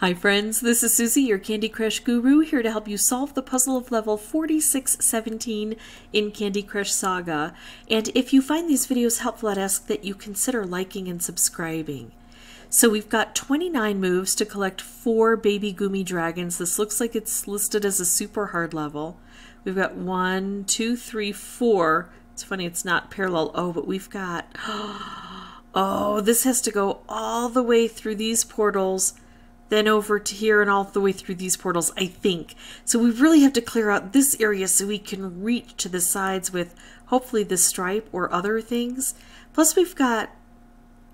Hi friends, this is Suzy, your Candy Crush guru, here to help you solve the puzzle of level 4617 in Candy Crush Saga. And if you find these videos helpful, I'd ask that you consider liking and subscribing. So we've got 29 moves to collect 4 baby Goomy dragons. This looks like it's listed as a super hard level. We've got 1, 2, 3, 4. It's funny, it's not parallel. Oh, but we've got... Oh, this has to go all the way through these portals, then over to here and all the way through these portals, I think. So we really have to clear out this area so we can reach to the sides with hopefully the stripe or other things. Plus we've got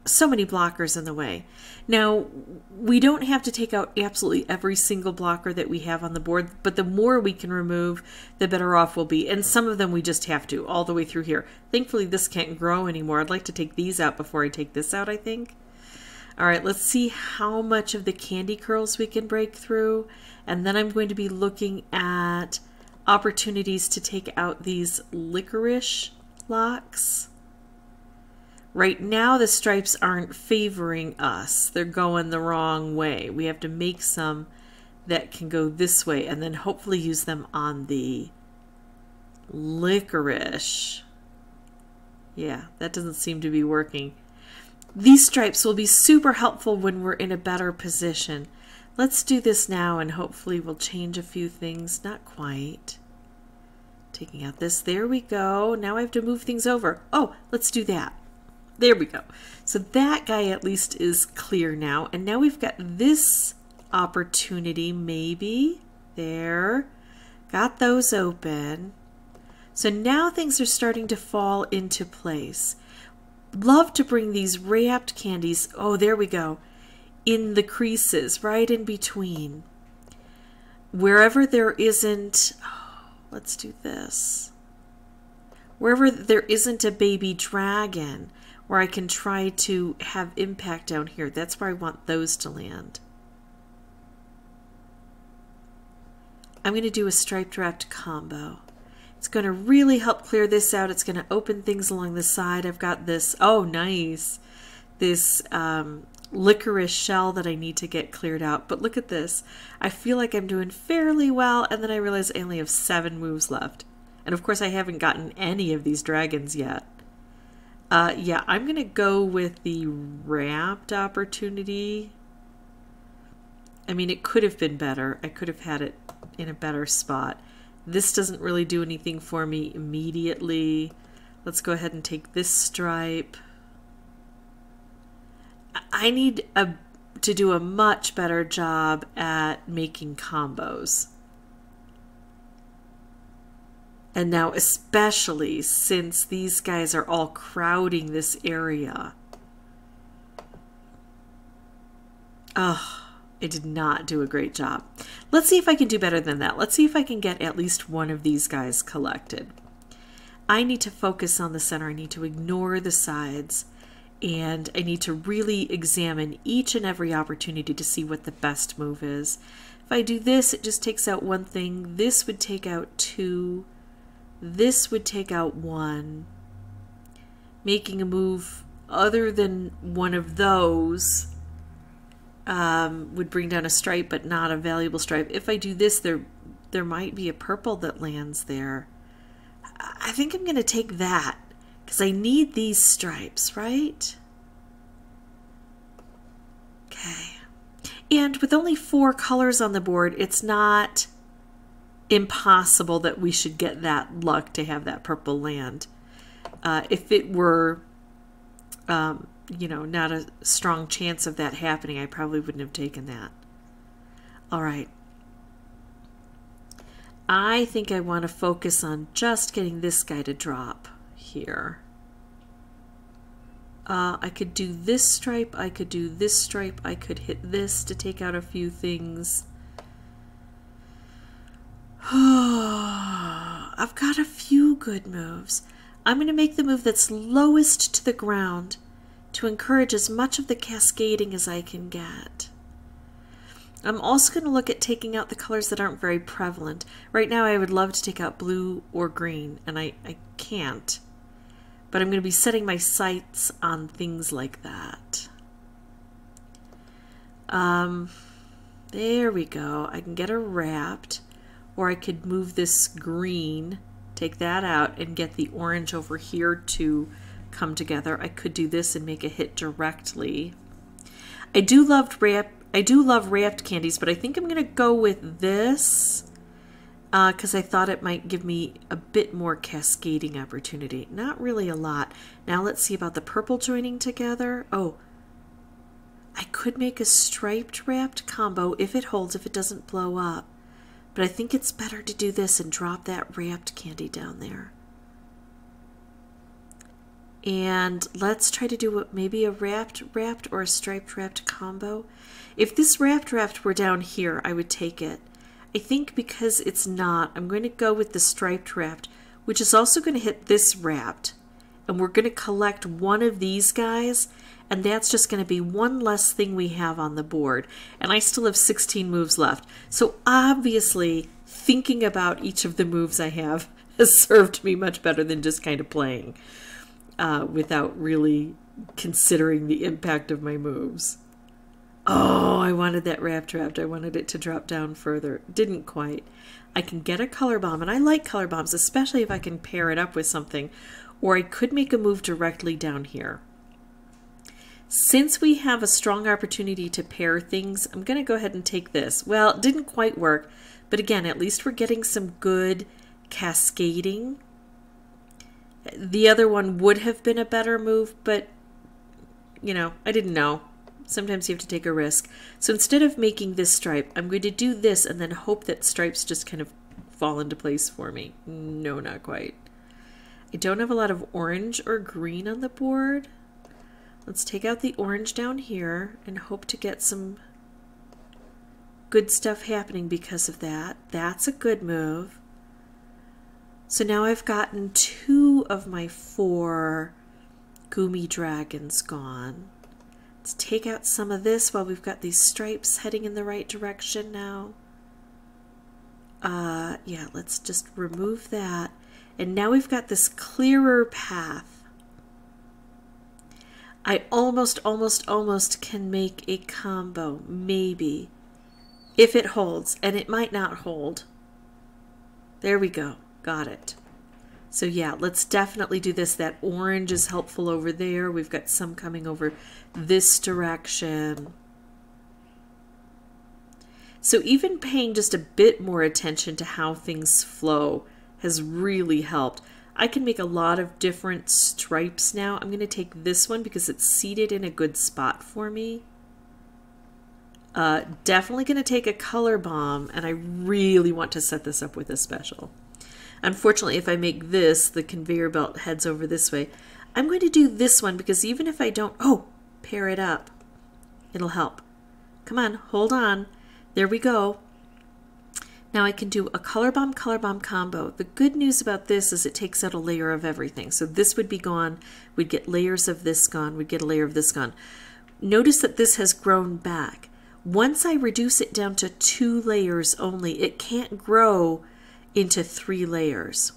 so many blockers in the way. Now, we don't have to take out absolutely every single blocker that we have on the board, but the more we can remove, the better off we'll be. And some of them we just have to, all the way through here. Thankfully, this can't grow anymore. I'd like to take these out before I take this out, I think. All right, let's see how much of the candy curls we can break through. And then I'm going to be looking at opportunities to take out these licorice locks. Right now, the stripes aren't favoring us. They're going the wrong way. We have to make some that can go this way and then hopefully use them on the licorice. Yeah, that doesn't seem to be working. These stripes will be super helpful when we're in a better position. Let's do this now and hopefully we'll change a few things. Not quite. Taking out this. There we go. Now I have to move things over. Oh, let's do that. There we go. So that guy at least is clear now. And now we've got this opportunity maybe. There. Got those open. So now things are starting to fall into place. Love to bring these wrapped candies, oh, there we go, in the creases, right in between. Wherever there isn't, oh, let's do this. Wherever there isn't a baby dragon, where I can try to have impact down here, that's where I want those to land. I'm going to do a striped wrapped combo. It's going to really help clear this out. It's going to open things along the side. I've got this, oh nice, this licorice shell that I need to get cleared out. But look at this. I feel like I'm doing fairly well, and then I realize I only have 7 moves left. And of course I haven't gotten any of these dragons yet. Yeah, I'm going to go with the wrapped opportunity. I mean, it could have been better. I could have had it in a better spot. This doesn't really do anything for me immediately. Let's go ahead and take this stripe. I need to do a much better job at making combos. And now especially since these guys are all crowding this area. Oh. I did not do a great job. Let's see if I can do better than that. Let's see if I can get at least one of these guys collected. I need to focus on the center. I need to ignore the sides. And I need to really examine each and every opportunity to see what the best move is. If I do this, it just takes out one thing. This would take out 2. This would take out 1. Making a move other than one of those would bring down a stripe, but not a valuable stripe. If I do this, there might be a purple that lands there. I think I'm going to take that because I need these stripes, right? Okay. And with only 4 colors on the board, it's not impossible that we should get that luck to have that purple land. If it were... you know, not a strong chance of that happening, I probably wouldn't have taken that. All right. I think I want to focus on just getting this guy to drop here. I could do this stripe, I could do this stripe, I could hit this to take out a few things. I've got a few good moves. I'm going to make the move that's lowest to the ground to encourage as much of the cascading as I can get. I'm also going to look at taking out the colors that aren't very prevalent. Right now I would love to take out blue or green, and I can't. But I'm going to be setting my sights on things like that. There we go. I can get her wrapped, or I could move this green, take that out, and get the orange over here to come together. I could do this and make a hit directly. I do love wrapped candies, but I think I'm gonna go with this because I thought it might give me a bit more cascading opportunity. Not really a lot. Now let's see about the purple joining together. Oh, I could make a striped wrapped combo if it holds, if it doesn't blow up. But I think it's better to do this and drop that wrapped candy down there. And let's try to do maybe a wrapped or a striped wrapped combo. If this wrapped were down here, I would take it. I think because it's not, I'm going to go with the striped wrapped, which is also going to hit this wrapped. And we're going to collect one of these guys, and that's just going to be one less thing we have on the board. And I still have 16 moves left. So obviously, thinking about each of the moves I have has served me much better than just kind of playing without really considering the impact of my moves. Oh, I wanted that wrapped. I wanted it to drop down further. Didn't quite. I can get a color bomb, and I like color bombs, especially if I can pair it up with something. Or I could make a move directly down here. Since we have a strong opportunity to pair things, I'm going to go ahead and take this. Well, it didn't quite work, but again, at least we're getting some good cascading. The other one would have been a better move, but, you know, I didn't know. Sometimes you have to take a risk. So instead of making this stripe, I'm going to do this and then hope that stripes just kind of fall into place for me. No, not quite. I don't have a lot of orange or green on the board. Let's take out the orange down here and hope to get some good stuff happening because of that. That's a good move. So now I've gotten 2 of my 4 Goomy Dragons gone. Let's take out some of this while we've got these stripes heading in the right direction now. Yeah, let's just remove that. And now we've got this clearer path. I almost can make a combo, maybe, if it holds, and it might not hold. There we go, got it. So yeah, let's definitely do this. That orange is helpful over there. We've got some coming over this direction. So even paying just a bit more attention to how things flow has really helped. I can make a lot of different stripes now. I'm going to take this one because it's seated in a good spot for me. Definitely going to take a color bomb, and I really want to set this up with a special. Unfortunately, if I make this, the conveyor belt heads over this way. I'm going to do this one because even if I don't, pair it up, it'll help. Come on, hold on. There we go. Now I can do a color bomb combo. The good news about this is it takes out a layer of everything. So this would be gone. We'd get layers of this gone. We'd get a layer of this gone. Notice that this has grown back. Once I reduce it down to 2 layers only, it can't grow into 3 layers.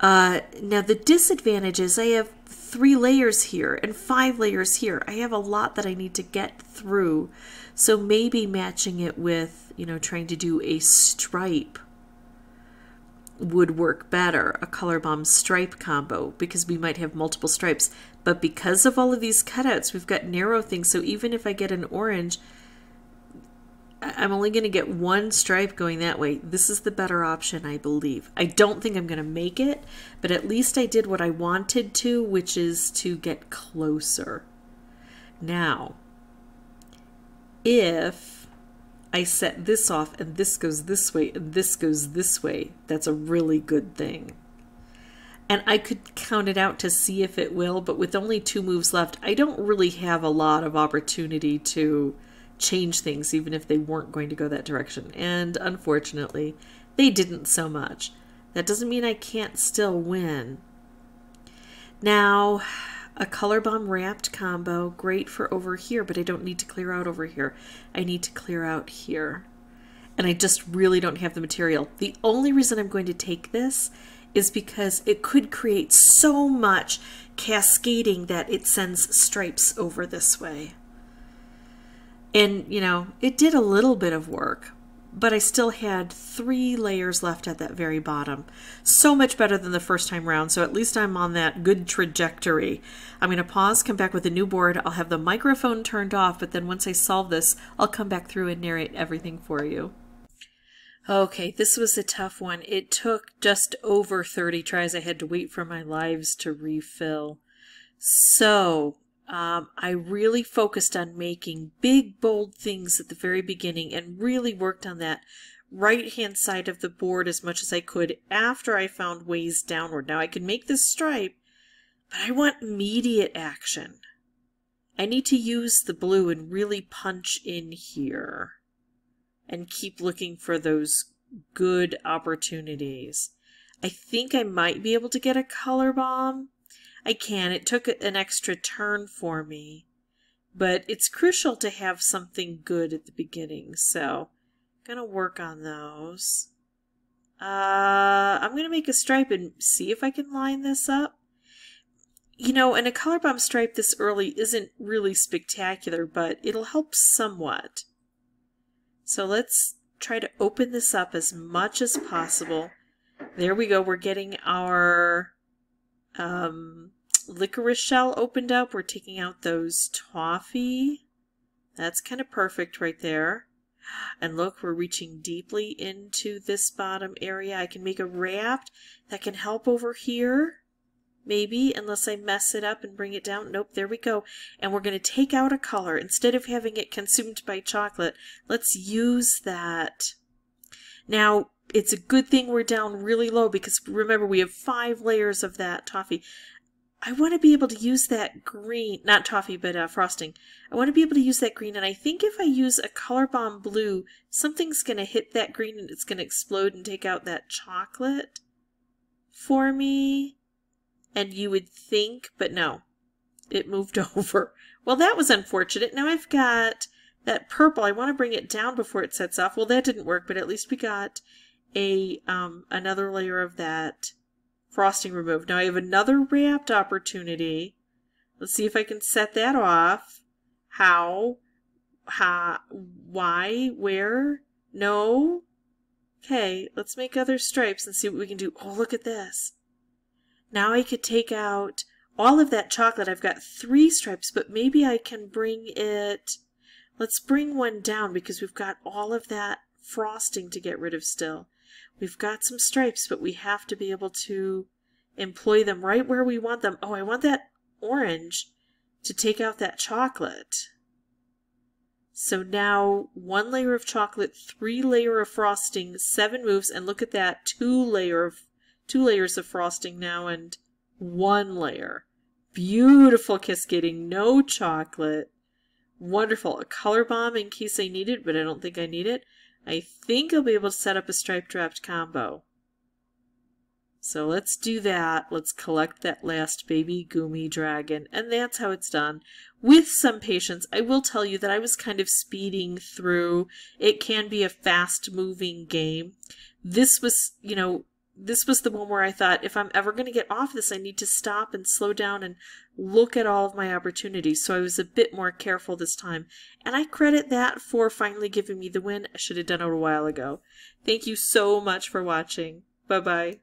Now the disadvantage is I have 3 layers here and 5 layers here. I have a lot that I need to get through. So maybe matching it with, you know, trying to do a stripe would work better, a color bomb stripe combo, because we might have multiple stripes. But because of all of these cutouts, we've got narrow things. So even if I get an orange, I'm only going to get 1 stripe going that way. This is the better option, I believe. I don't think I'm going to make it, but at least I did what I wanted to, which is to get closer. Now, if I set this off and this goes this way and this goes this way, that's a really good thing. And I could count it out to see if it will, but with only 2 moves left, I don't really have a lot of opportunity to change things, even if they weren't going to go that direction. And unfortunately, they didn't so much. That doesn't mean I can't still win. Now, a color bomb wrapped combo, great for over here, but I don't need to clear out over here. I need to clear out here. And I just really don't have the material. The only reason I'm going to take this is because it could create so much cascading that it sends stripes over this way. And, you know, it did a little bit of work, but I still had 3 layers left at that very bottom. So much better than the first time round, so at least I'm on that good trajectory. I'm going to pause, come back with a new board. I'll have the microphone turned off, but then once I solve this, I'll come back through and narrate everything for you. Okay, this was a tough one. It took just over 30 tries. I had to wait for my lives to refill. So I really focused on making big, bold things at the very beginning and really worked on that right-hand side of the board as much as I could after I found ways downward. Now, I can make this stripe, but I want immediate action. I need to use the blue and really punch in here and keep looking for those good opportunities. I think I might be able to get a color bomb. I can. It took an extra turn for me, but it's crucial to have something good at the beginning, so I'm going to work on those. I'm going to make a stripe and see if I can line this up. You know, and a color bomb stripe this early isn't really spectacular, but it'll help somewhat. So let's try to open this up as much as possible. There we go. We're getting our licorice shell opened up. We're taking out those toffee. That's kind of perfect right there. And look, we're reaching deeply into this bottom area. I can make a raft that can help over here. Maybe, unless I mess it up and bring it down. Nope, there we go. And we're going to take out a color. Instead of having it consumed by chocolate, let's use that. Now, it's a good thing we're down really low because remember, we have 5 layers of that toffee. I want to be able to use that green, not toffee, but frosting. I want to be able to use that green, and I think if I use a color bomb blue, something's going to hit that green and it's going to explode and take out that chocolate for me. And you would think, but no, it moved over. Well, that was unfortunate. Now I've got that purple. I want to bring it down before it sets off. Well, that didn't work, but at least we got a another layer of that frosting removed. Now I have another wrapped opportunity. Let's see if I can set that off. How? Why? Where? No? Okay, let's make other stripes and see what we can do. Oh, look at this. Now I could take out all of that chocolate. I've got 3 stripes, but maybe I can bring it... Let's bring one down because we've got all of that frosting to get rid of still. We've got some stripes, but we have to be able to employ them right where we want them. Oh, I want that orange to take out that chocolate. So now 1 layer of chocolate, 3 layers of frosting, 7 moves, and look at that, 2 layers of frosting now and 1 layer. Beautiful cascading, no chocolate. Wonderful. A color bomb in case I need it, but I don't think I need it. I think I'll be able to set up a striped wrapped combo. So let's do that. Let's collect that last baby Goomy dragon. And that's how it's done. With some patience, I will tell you that I was kind of speeding through. It can be a fast moving game. This was, you know, this was the one where I thought, if I'm ever going to get off this, I need to stop and slow down and look at all of my opportunities. So I was a bit more careful this time. And I credit that for finally giving me the win. I should have done it a while ago. Thank you so much for watching. Bye-bye.